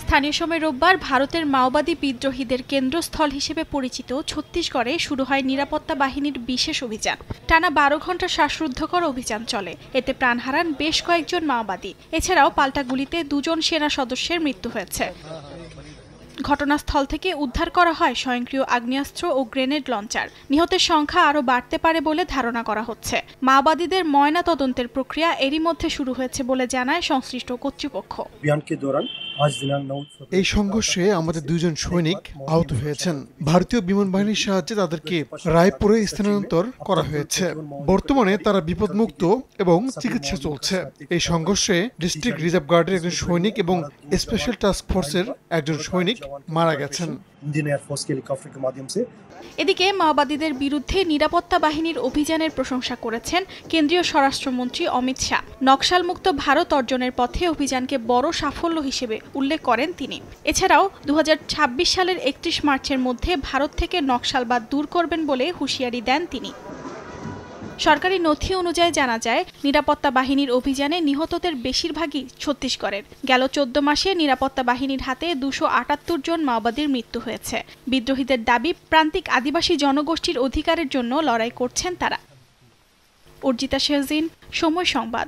স্থানীয় সময় রোববার ভারতের মাওবাদী বিদ্রোহীদের কেন্দ্রস্থল হিসেবে পরিচিত ছত্তিশগড়ে শুরু হয় নিরাপত্তা বাহিনীর বিশেষ অভিযান। টানা ১২ ঘণ্টা শ্বাসরুদ্ধকর অভিযান চলে। এতে প্রাণ হারান বেশ কয়েকজন মাওবাদী। এছাড়াও পাল্টা গুলিতে ২ জন সেনা সদস্যের মৃত্যু হয়েছে। ঘটনাস্থল থেকে উদ্ধার করা হয় স্বয়ংক্রিয় আগ্নেয়াস্ত্র ও গ্রেনেড লঞ্চার। নিহতের সংখ্যা আরও বাড়তে পারে বলে ধারণা করা হচ্ছে। মাওবাদীদের ময়না তদন্তের প্রক্রিয়া এরই মধ্যে শুরু হয়েছে বলে জানায় সংশ্লিষ্ট কর্তৃপক্ষ। এই সংঘর্ষে আমাদের ২ জন সৈনিক আহত হয়েছেন। ভারতীয় বিমান বাহিনীর সাহায্যে তাদেরকে রায়পুরে স্থানান্তর করা হয়েছে। বর্তমানে তারা বিপদমুক্ত এবং চিকিৎসা চলছে। এই সংঘর্ষে ডিস্ট্রিক্ট রিজার্ভ গার্ডের একজন সৈনিক এবং স্পেশাল টাস্ক ফোর্সের একজন সৈনিক মারা গেছেন। এদিকে মাওবাদীদের বিরুদ্ধে নিরাপত্তা বাহিনীর অভিযানের প্রশংসা করেছেন কেন্দ্রীয় স্বরাষ্ট্রমন্ত্রী অমিত শাহ। নকশালমুক্ত ভারত অর্জনের পথে অভিযানকে বড় সাফল্য হিসেবে উল্লেখ করেন তিনি। এছাড়াও ২০২৬ সালের ৩১ মার্চের মধ্যে ভারত থেকে নকশালবাদ দূর করবেন বলে হুঁশিয়ারি দেন তিনি। সরকারি নথি অনুযায়ী জানা যায়, নিরাপত্তা বাহিনীর অভিযানে নিহতদের বেশিরভাগই ছত্তিশগড়ের। গেল ১৪ মাসে নিরাপত্তা বাহিনীর হাতে ২৭৮ জন মাওবাদীর মৃত্যু হয়েছে। বিদ্রোহীদের দাবি, প্রান্তিক আদিবাসী জনগোষ্ঠীর অধিকারের জন্য লড়াই করছেন তারা। অর্জিতা শেহজিন, সময় সংবাদ।